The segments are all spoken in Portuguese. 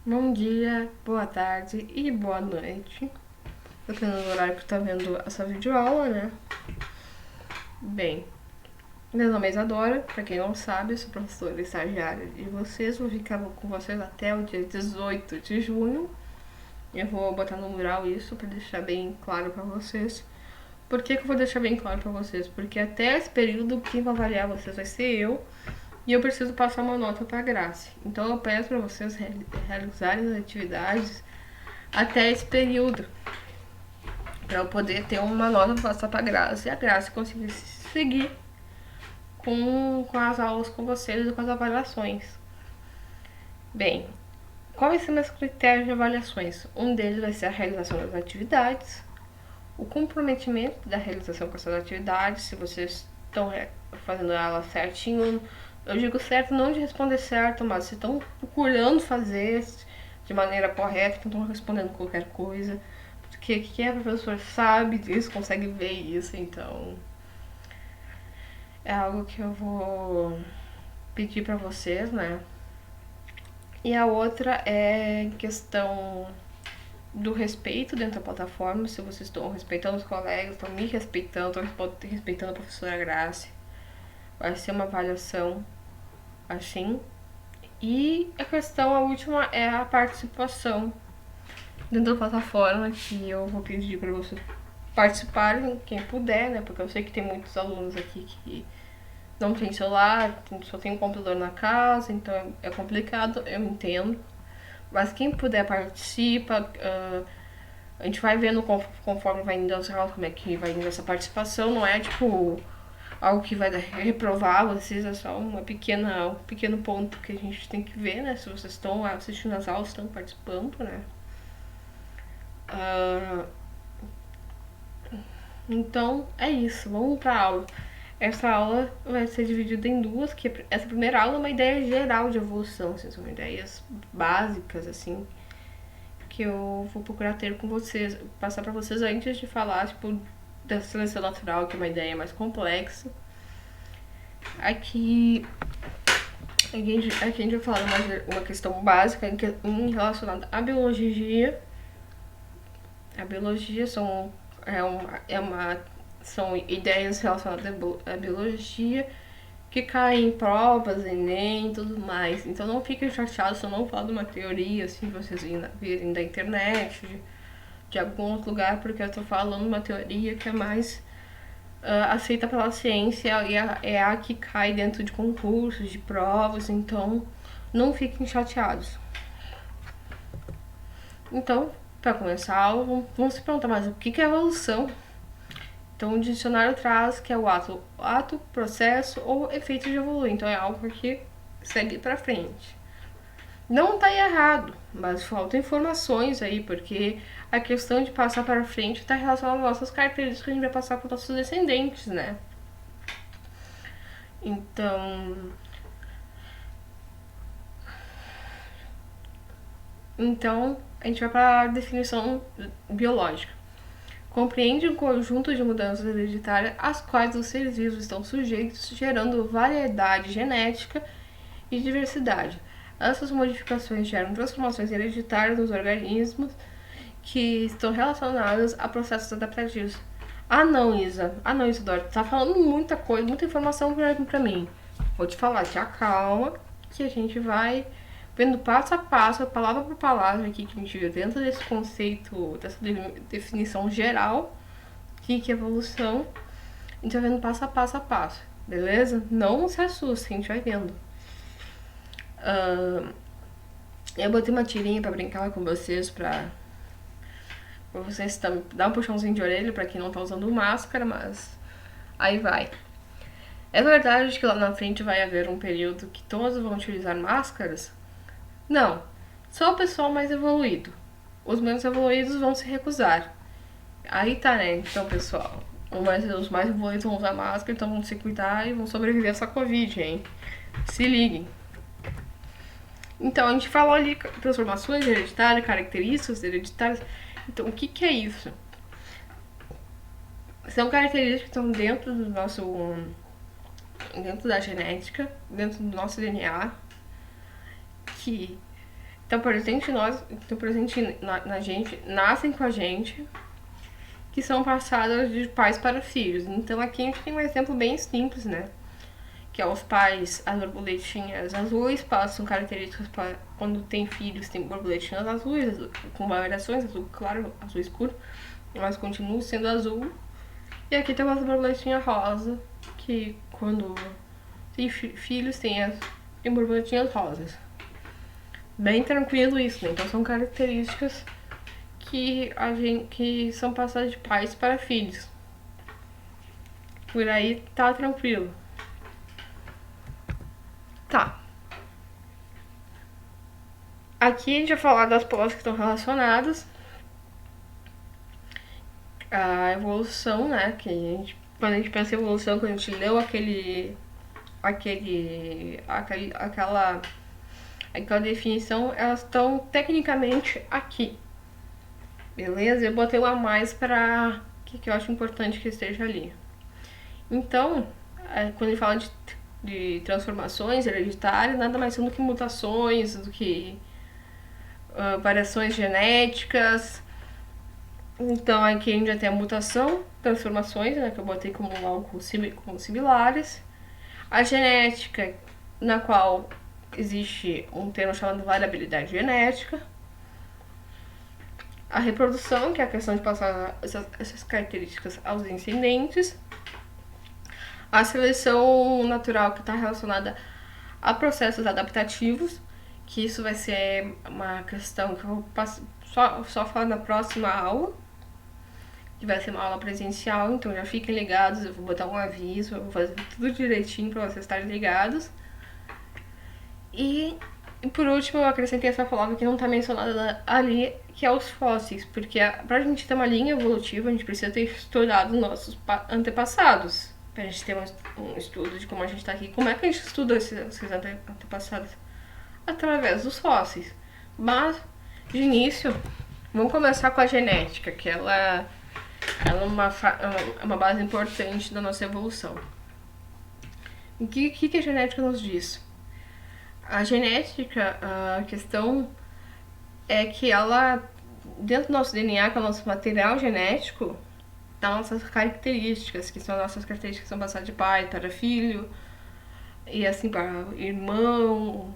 Bom dia, boa tarde e boa noite. Dependendo do horário que tu tá vendo essa videoaula, né? Bem, meu nome é Isadora, pra quem não sabe, eu sou professora estagiária de vocês. Vou ficar com vocês até o dia 18 de junho. Eu vou botar no mural isso pra deixar bem claro pra vocês. Por que eu vou deixar bem claro pra vocês? Porque até esse período quem vai avaliar vocês vai ser eu. E eu preciso passar uma nota pra Grace. Então eu peço pra vocês realizarem as atividades até esse período, para eu poder ter uma nota pra passar pra Graça e a Graça conseguir seguir com as aulas com vocês e com as avaliações. Bem, quais são meus critérios de avaliações? Um deles vai ser a realização das atividades, o comprometimento da realização com essas atividades, se vocês estão fazendo ela certinho. Eu digo certo não de responder certo, mas se estão procurando fazer de maneira correta, que não estão respondendo qualquer coisa. Porque quem é professor sabe disso, consegue ver isso, então é algo que eu vou pedir pra vocês, né? E a outra é questão do respeito dentro da plataforma, se vocês estão respeitando os colegas, estão me respeitando, estão respeitando a professora Grace. Vai ser uma avaliação assim. E a questão, a última, é a participação dentro da plataforma, que eu vou pedir para vocês participarem, quem puder, né? Porque eu sei que tem muitos alunos aqui que não tem celular, só tem um computador na casa, então é complicado, eu entendo. Mas quem puder participa, a gente vai vendo conforme vai indo as aulas, como é que vai indo essa participação, não é tipo algo que vai reprovar vocês, é só um pequeno ponto que a gente tem que ver, né? Se vocês estão assistindo as aulas, estão participando, né? Então é isso, vamos para a aula. Essa aula vai ser dividida em duas, que essa primeira aula é uma ideia geral de evolução, assim, são ideias básicas, assim, que eu vou procurar ter com vocês, passar para vocês antes de falar, tipo, da seleção natural, que é uma ideia mais complexa. Aqui a gente vai falar uma questão básica relacionada à biologia. A biologia são ideias relacionadas à biologia que caem em provas, Enem e tudo mais. Então não fiquem chateados se eu não falo de uma teoria, assim, vocês virem da internet, de algum outro lugar, porque eu tô falando uma teoria que é mais aceita pela ciência e é a que cai dentro de concursos, de provas, então não fiquem chateados. Então, para começar a aula, vamos se perguntar mais o que é evolução. Então, o dicionário traz que é o ato, processo ou efeito de evoluir. Então, é algo que segue para frente. Não está errado, mas faltam informações aí, porque a questão de passar para frente está relacionada às nossas características que a gente vai passar para os nossos descendentes, né? Então a gente vai para a definição biológica. Compreende um conjunto de mudanças hereditárias às quais os seres vivos estão sujeitos, gerando variedade genética e diversidade. Essas modificações geram transformações hereditárias nos organismos que estão relacionadas a processos adaptativos. Ah não, Isa. Ah não, Isidoro. Tá falando muita coisa, muita informação pra mim. Vou te falar, te acalma, que a gente vai vendo passo a passo, palavra por palavra aqui que a gente viu dentro desse conceito, dessa definição geral, que é evolução. A gente vai vendo passo a passo, beleza? Não se assuste, a gente vai vendo. Eu botei uma tirinha pra brincar com vocês, pra vocês dar um puxãozinho de orelha pra quem não tá usando máscara, mas aí vai. É verdade que lá na frente vai haver um período que todos vão utilizar máscaras? Não, só o pessoal mais evoluído. Os menos evoluídos vão se recusar. Aí tá, né? Então, pessoal, os mais evoluídos vão usar máscara, então vão se cuidar e vão sobreviver a essa Covid, hein? Se liguem. Então, a gente falou ali transformações hereditárias, características hereditárias. Então, o que é isso? São características que estão dentro do nosso... dentro da genética, dentro do nosso DNA, que estão presentes na gente, nascem com a gente, que são passadas de pais para filhos. Então aqui a gente tem um exemplo bem simples, né? Que é os pais, as borboletinhas azuis passam características para quando tem filhos, tem borboletinhas azuis, com variações, azul claro, azul escuro, mas continua sendo azul. E aqui tem umas borboletinhas rosa, que quando tem filhos tem borboletinhas rosas. Bem tranquilo isso, né? Então são características que são passadas de pais para filhos. Por aí tá tranquilo. Tá. Aqui a gente vai falar das palavras que estão relacionadas à evolução, né? Quando a gente pensa em evolução, quando a gente leu aquela definição, elas estão tecnicamente aqui. Beleza? Eu botei uma a mais para que eu acho importante que esteja ali. Então, quando a gente fala de transformações hereditárias, nada mais são do que mutações, do que variações genéticas. Então aqui a gente já tem a mutação, transformações, né, que eu botei como algo como similares. A genética, na qual existe um termo chamado variabilidade genética. A reprodução, que é a questão de passar essas características aos descendentes. A seleção natural, que está relacionada a processos adaptativos, que isso vai ser uma questão que eu vou só falar na próxima aula, que vai ser uma aula presencial, então já fiquem ligados, eu vou botar um aviso, eu vou fazer tudo direitinho para vocês estarem ligados. E por último, eu acrescentei essa palavra que não está mencionada ali, que é os fósseis, porque pra gente ter uma linha evolutiva, a gente precisa ter estudado nossos antepassados, pra gente ter um estudo de como a gente tá aqui. Como é que a gente estuda esses antepassados? Através dos fósseis. Mas, de início, vamos começar com a genética, que ela é uma base importante da nossa evolução. O que a genética nos diz? A genética, a questão é que ela, dentro do nosso DNA, que é o nosso material genético, tá nossas características, que são nossas características que são passadas de pai para filho, e assim para irmão,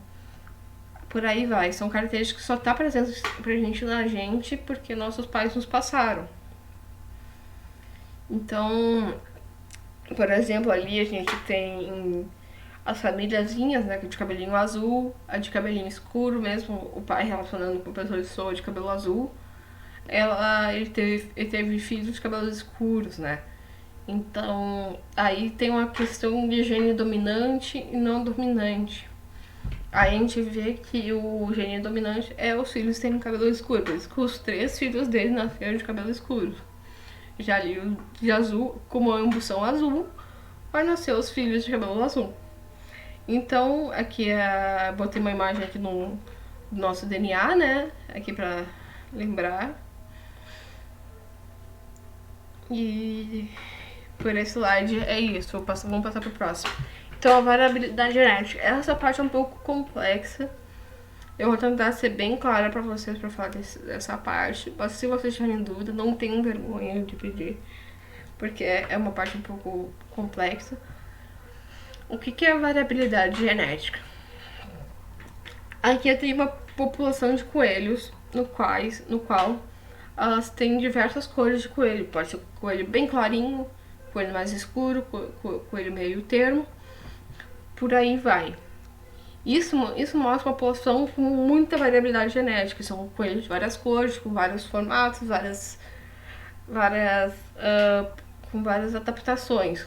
por aí vai. São características que só tá presentes pra gente na gente porque nossos pais nos passaram. Então, por exemplo, ali a gente tem as famíliazinhas, né, de cabelinho azul, a de cabelinho escuro mesmo, o pai relacionando com pessoa de pessoa de cabelo azul. Ele teve filhos de cabelos escuros, né? Então, aí tem uma questão de gene dominante e não dominante. Aí a gente vê que o gene dominante é os filhos terem cabelo escuro, por isso que os 3 filhos dele nasceram de cabelo escuro. Já ali o de azul, como ambos são azul, vai nascer os filhos de cabelo azul. Então, aqui botei uma imagem aqui no nosso DNA, né? Aqui pra lembrar. E por esse slide é isso. Vamos passar pro próximo. Então, a variabilidade genética. Essa parte é um pouco complexa. Eu vou tentar ser bem clara pra vocês pra falar dessa parte. Mas se vocês tiverem dúvida, não tenham vergonha de pedir, porque é uma parte um pouco complexa. O que é a variabilidade genética? Aqui eu tenho uma população de coelhos no qual elas têm diversas cores de coelho. Pode ser coelho bem clarinho, coelho mais escuro, coelho meio termo, por aí vai. Isso mostra uma população com muita variabilidade genética. São coelhos de várias cores, com vários formatos, com várias adaptações.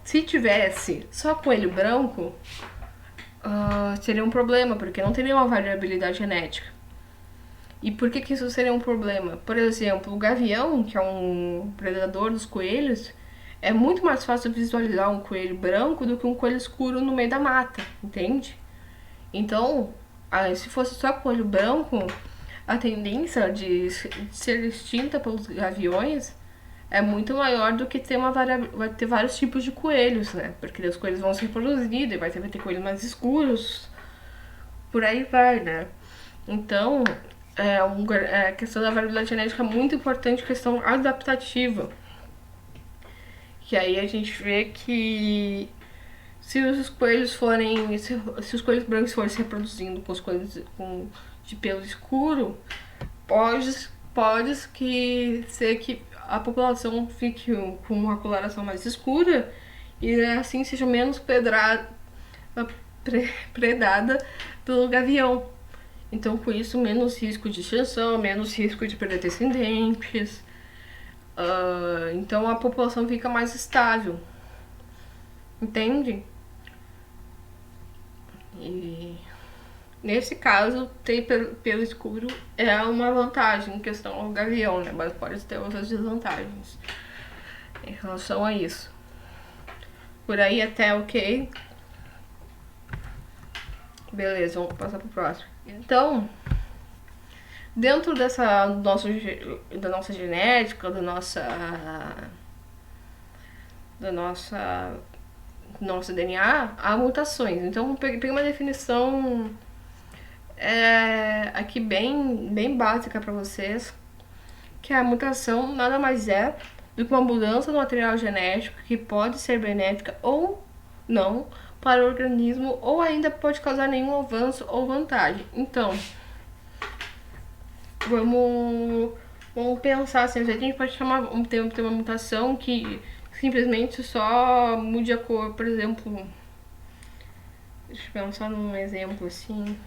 Se tivesse só coelho branco, seria um problema, porque não teria uma variabilidade genética. E por que isso seria um problema? Por exemplo, o gavião, que é um predador dos coelhos, é muito mais fácil visualizar um coelho branco do que um coelho escuro no meio da mata, entende? Então, se fosse só coelho branco, a tendência de ser extinta pelos gaviões é muito maior do que vai ter vários tipos de coelhos, né? Porque os coelhos vão se reproduzir, vai ter coelhos mais escuros, por aí vai, né? Então, a questão da variabilidade genética é muito importante, questão adaptativa. Que aí a gente vê que se os coelhos forem. Se os coelhos brancos forem se reproduzindo com os coelhos de pelo escuro, pode que ser que a população fique com uma coloração mais escura e assim seja menos predada pelo gavião. Então, com isso, menos risco de extinção, menos risco de perder descendentes. Então, a população fica mais estável. Entende? E nesse caso, ter pelo escuro é uma vantagem em questão ao gavião, né? Mas pode ter outras desvantagens em relação a isso. Por aí até ok. Beleza, vamos passar pro próximo. Então, dentro da nossa genética, do nosso DNA, há mutações. Então, peguei uma definição aqui bem básica para vocês, que a mutação nada mais é do que uma mudança no material genético que pode ser benéfica ou não para o organismo, ou ainda pode causar nenhum avanço ou vantagem. Então, vamos pensar assim, a gente pode ter uma mutação que simplesmente só mude a cor, por exemplo. Deixa eu pensar num exemplo assim,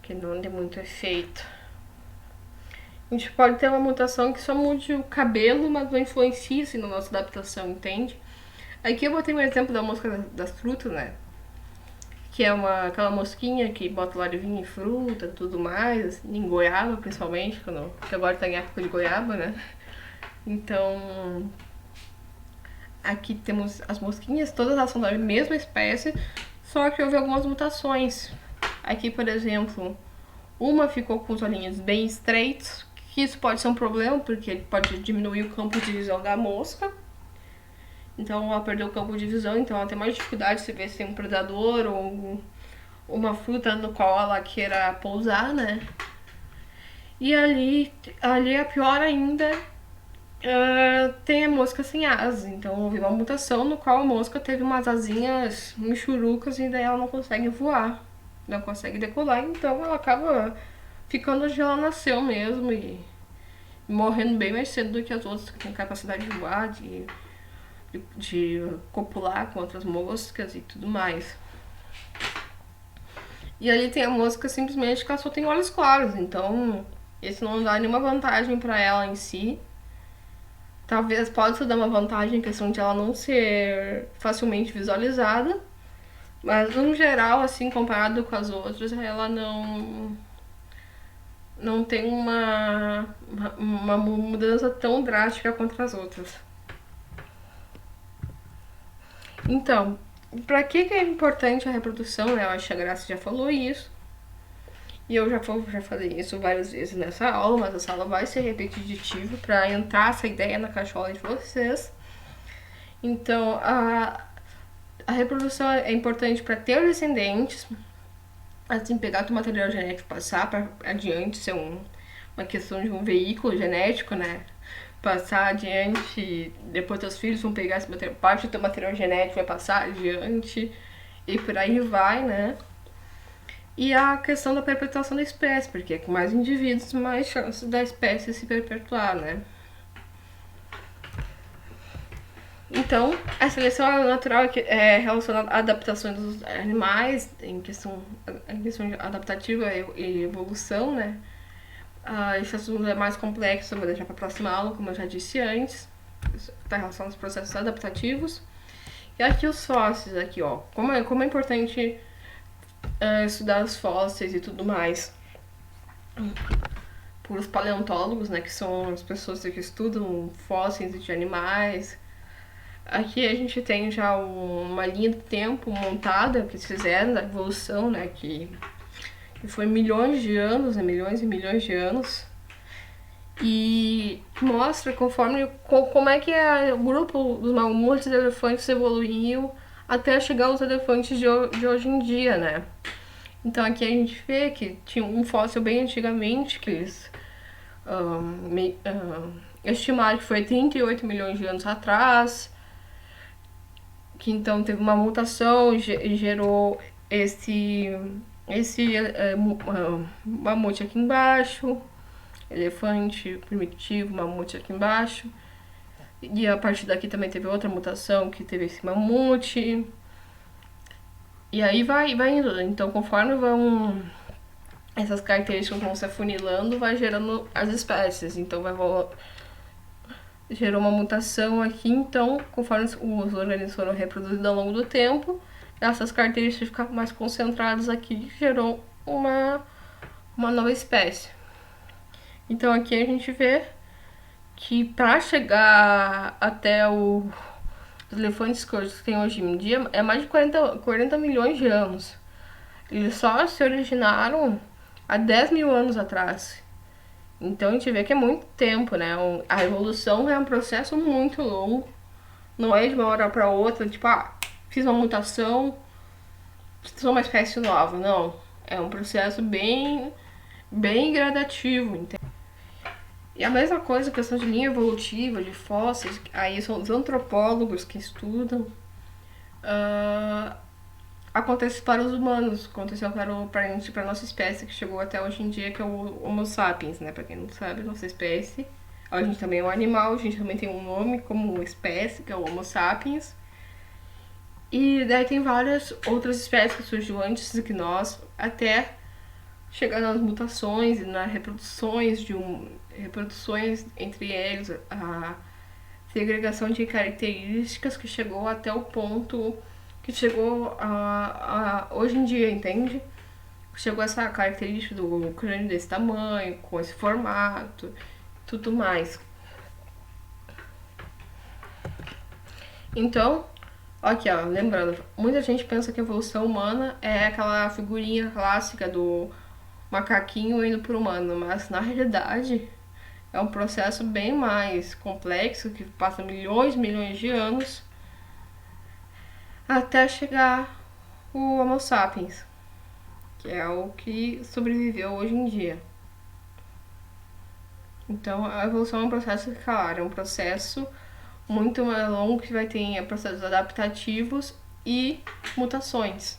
que não dê muito efeito. A gente pode ter uma mutação que só mude o cabelo, mas não influencia assim, na nossa adaptação, entende? Aqui eu botei um exemplo da mosca das frutas, né? Que é aquela mosquinha que bota larvinha em fruta, tudo mais, assim, em goiaba principalmente, que agora tá em época de goiaba, né? Então, aqui temos as mosquinhas, todas elas são da mesma espécie, só que houve algumas mutações. Aqui, por exemplo, uma ficou com os olhinhos bem estreitos, que isso pode ser um problema, porque ele pode diminuir o campo de visão da mosca. Então ela perdeu o campo de visão, então ela tem mais dificuldade de se ver se tem um predador ou uma fruta no qual ela queira pousar, né? E ali é pior ainda, tem a mosca sem asas. Então houve uma mutação no qual a mosca teve umas asinhas michurucas e daí ela não consegue voar, não consegue decolar, então ela acaba ficando onde ela nasceu mesmo e morrendo bem mais cedo do que as outras que têm capacidade de voar, de copular com outras moscas e tudo mais. E ali tem a mosca simplesmente que ela só tem olhos claros, então isso não dá nenhuma vantagem para ela em si. Talvez possa dar uma vantagem em questão de ela não ser facilmente visualizada, mas no geral, assim, comparado com as outras, ela não tem uma mudança tão drástica contra as outras. Então, pra que é importante a reprodução, né? Eu acho que a Graça já falou isso. E eu já falei isso várias vezes nessa aula, mas essa aula vai ser repetitiva pra entrar essa ideia na cachola de vocês. Então, a reprodução é importante para ter descendentes, assim, pegar o material genético, passar para adiante, ser uma questão de um veículo genético, né? Passar adiante, depois teus filhos vão pegar esse material, parte do teu material genético vai passar adiante e por aí vai, né? E a questão da perpetuação da espécie, porque com mais indivíduos, mais chances da espécie se perpetuar, né? Então, a seleção natural é relacionada à adaptação dos animais, em questão de adaptativa e evolução, né? Esse assunto é mais complexo, eu vou deixar para a próxima aula, como eu já disse antes. Está relacionado aos processos adaptativos. E aqui os fósseis, aqui, ó. Como é importante estudar os fósseis e tudo mais. Por os paleontólogos, né, que são as pessoas que estudam fósseis de animais. Aqui a gente tem já uma linha do tempo montada que eles fizeram da evolução, né, que foi milhões de anos, né, milhões e milhões de anos. E mostra como é que o grupo dos mamutes elefantes evoluiu até chegar aos elefantes de hoje em dia, né? Então aqui a gente vê que tinha um fóssil bem antigamente, que eles estimaram que foi 38 milhões de anos atrás, que então teve uma mutação e gerou esse mamute aqui embaixo, elefante primitivo, mamute aqui embaixo. E a partir daqui também teve outra mutação que teve esse mamute. E aí vai indo. Então conforme essas características vão se afunilando, vai gerando as espécies. Então gerou uma mutação aqui, então conforme os organismos foram reproduzidos ao longo do tempo, essas características ficaram mais concentradas aqui, gerou uma nova espécie. Então aqui a gente vê que para chegar até os elefantes que tem hoje em dia é mais de 40 milhões de anos. Eles só se originaram há 10 mil anos atrás. Então a gente vê que é muito tempo, né? A evolução é um processo muito longo. Não é de uma hora para outra, tipo, fiz uma mutação, sou uma espécie nova. Não. É um processo bem gradativo, entende? E a mesma coisa, a questão de linha evolutiva, de fósseis, aí são os antropólogos que estudam. Acontece para os humanos, aconteceu para nossa espécie, que chegou até hoje em dia, que é o Homo sapiens, né? Para quem não sabe, nossa espécie. A gente também é um animal, a gente também tem um nome como espécie, que é o Homo sapiens. E daí tem várias outras espécies que surgiu antes do que nós, até chegar nas mutações e nas reproduções entre eles, a segregação de características que chegou até o ponto que chegou hoje em dia, entende? Chegou essa característica do crânio desse tamanho, com esse formato, tudo mais. Então, aqui ó, lembrando, muita gente pensa que a evolução humana é aquela figurinha clássica do macaquinho indo pro humano, mas na realidade é um processo bem mais complexo, que passa milhões de anos até chegar o Homo sapiens, que é o que sobreviveu hoje em dia. Então a evolução é um processo escalar, é um processo muito mais longo que vai ter processos adaptativos e mutações.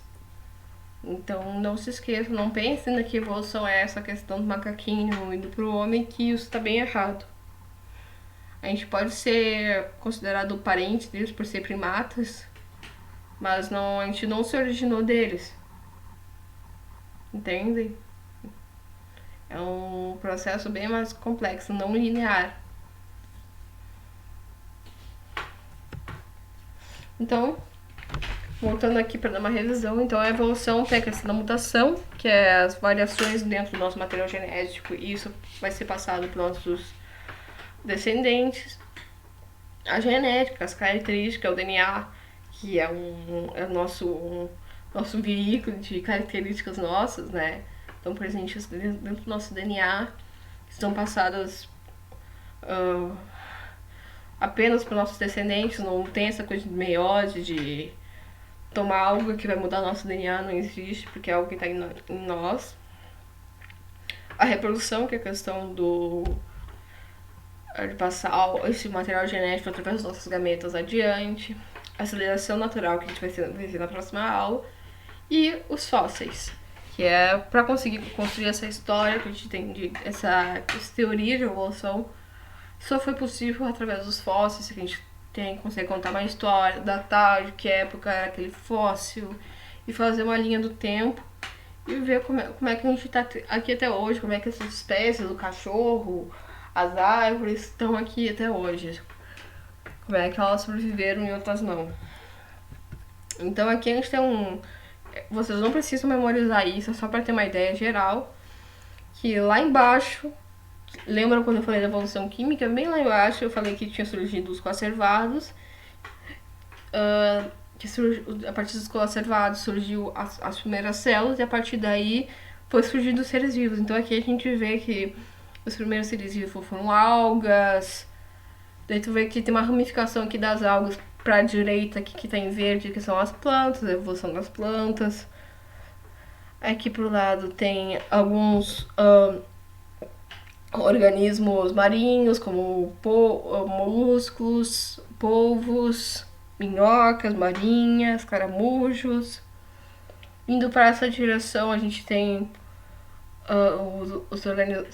Então não se esqueça, não pense que evolução é essa questão do macaquinho indo pro homem, que isso está bem errado. A gente pode ser considerado parente deles por ser primatas, mas a gente não se originou deles. Entendem? É um processo bem mais complexo, não linear. Então, voltando aqui para dar uma revisão, então a evolução tem a questão da mutação, que é as variações dentro do nosso material genético, e isso vai ser passado para os nossos descendentes. A genética, as características, o DNA, que é o nosso veículo de características nossas, né? Estão presentes dentro do nosso DNA, que são passadas apenas para nossos descendentes. Não tem essa coisa de meiose, de tomar algo que vai mudar nosso DNA, não existe, porque é algo que está em nós. A reprodução, que é a questão de passar esse material genético através dos nossos gametas adiante. A aceleração natural, que a gente vai ver na próxima aula. E os fósseis, que é para conseguir construir essa história que a gente tem, essa teoria de evolução, só foi possível através dos fósseis, que a gente consegue contar uma história, datar de que época era aquele fóssil, e fazer uma linha do tempo, e ver como é que a gente está aqui até hoje, como é que essas espécies, o cachorro, as árvores, estão aqui até hoje, como é que elas sobreviveram em outras mãos. Então aqui a gente tem vocês não precisam memorizar isso, é só para ter uma ideia geral, que lá embaixo, lembra quando eu falei da evolução química? Bem lá embaixo eu falei que tinha surgido os conservados, a partir dos conservados surgiu as primeiras células, e a partir daí foi surgindo os seres vivos. Então aqui a gente vê que os primeiros seres vivos foram algas, daí tu vê que tem uma ramificação aqui das algas para a direita, aqui que tá em verde, que são as plantas, a evolução das plantas. Aqui pro lado tem alguns organismos marinhos, como moluscos, polvos, minhocas marinhas, caramujos. Indo para essa direção, a gente tem os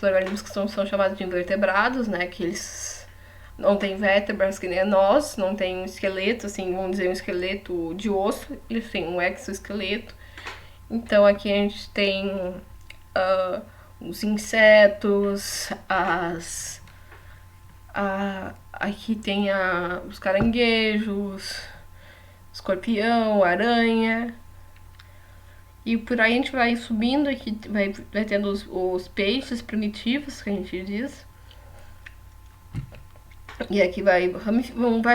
organismos que são chamados de invertebrados, né? Que eles não têm vértebras que nem nós, não tem um esqueleto, assim, vamos dizer, um esqueleto de osso, eles têm um exoesqueleto. Então aqui a gente tem os insetos, aqui tem os caranguejos, escorpião, aranha. E por aí a gente vai subindo, aqui vai tendo os peixes primitivos, que a gente diz. E aqui vai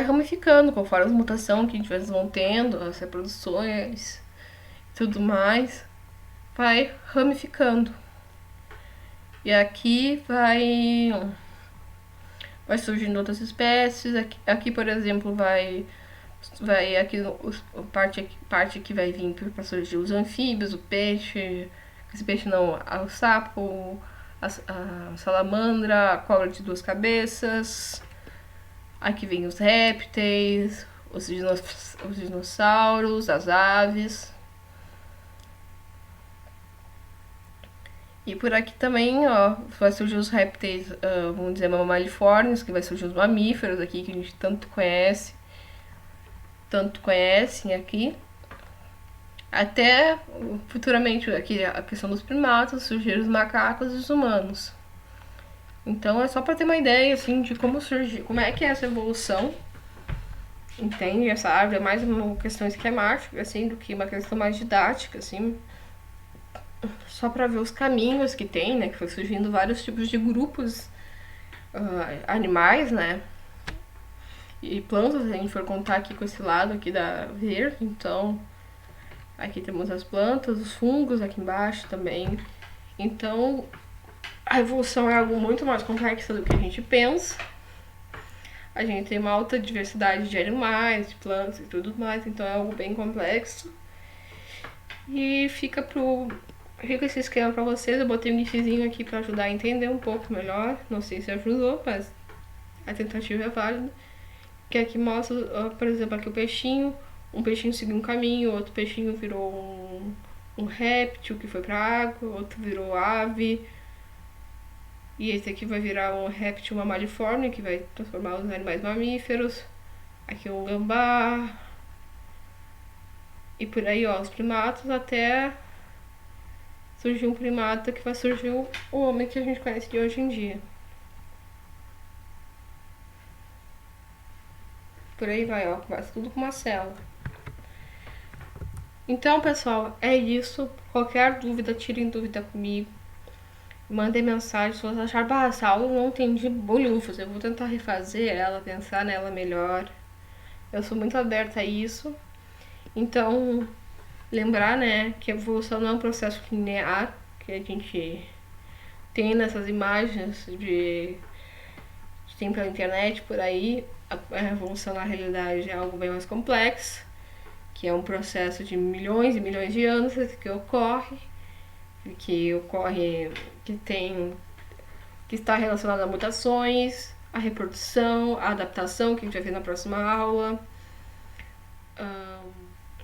ramificando conforme as mutações que a gente vão tendo, as reproduções e tudo mais. Vai ramificando. E aqui vai surgindo outras espécies. Aqui por exemplo, vai aqui a parte que vai vir para surgir os anfíbios, o peixe, esse peixe não, o sapo, a salamandra, a cobra de duas cabeças. Aqui vem os répteis, os dinossauros, as aves. E por aqui também, ó, vai surgir os répteis, vamos dizer, mammalifórmios, que vai surgir os mamíferos aqui, que a gente tanto conhecem aqui. Até futuramente aqui a questão dos primatas, surgir os macacos e os humanos. Então é só para ter uma ideia assim de como surgiu, como é que é essa evolução. Entende? Essa árvore é mais uma questão esquemática assim do que uma questão mais didática assim. Só para ver os caminhos que tem, né, que foi surgindo vários tipos de grupos animais, né? E plantas, se a gente for contar aqui com esse lado aqui da verde, então aqui temos as plantas, os fungos aqui embaixo também. Então a evolução é algo muito mais complexo do que a gente pensa. A gente tem uma alta diversidade de animais, de plantas e tudo mais, então é algo bem complexo. E fica esse esquema pra vocês. Eu botei um gifzinho aqui pra ajudar a entender um pouco melhor. Não sei se ajudou, mas a tentativa é válida. Que aqui mostra, por exemplo, aqui o peixinho. Um peixinho seguiu um caminho, outro peixinho virou um réptil que foi pra água, outro virou ave. E esse aqui vai virar um réptil mammaliforme, que vai transformar os animais mamíferos. Aqui um gambá. E por aí, ó, os primatas até surgir um primata que vai surgir o homem que a gente conhece de hoje em dia. Por aí vai, ó, começa tudo com uma célula. Então, pessoal, é isso. Qualquer dúvida, tirem dúvida comigo. Mandem mensagem se vocês acharem, essa aula eu não entendi bolhufas. Eu vou tentar refazer ela, pensar nela melhor. Eu sou muito aberta a isso. Então, lembrar, né, que a evolução não é um processo linear, que a gente tem nessas imagens que tem pela internet por aí. A evolução na realidade é algo bem mais complexo, que é um processo de milhões e milhões de anos que ocorre, que está relacionado a mutações, a reprodução, a adaptação, que a gente vai ver na próxima aula.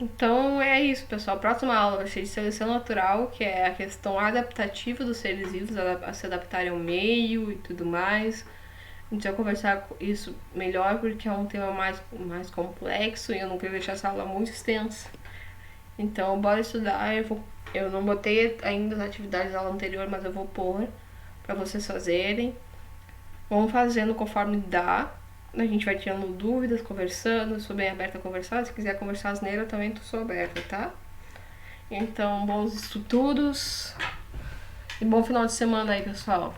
Então é isso, pessoal. A próxima aula vai ser de seleção natural, que é a questão adaptativa dos seres vivos a se adaptarem ao meio e tudo mais. A gente vai conversar isso melhor porque é um tema mais complexo e eu não queria deixar essa aula muito extensa. Então, bora estudar. Eu não botei ainda as atividades da aula anterior, mas eu vou pôr para vocês fazerem. Vamos fazendo conforme dá. A gente vai tirando dúvidas, conversando. Eu sou bem aberta a conversar. Se quiser conversar asneira, eu também sou aberta, tá? Então, bons estudos e bom final de semana aí, pessoal.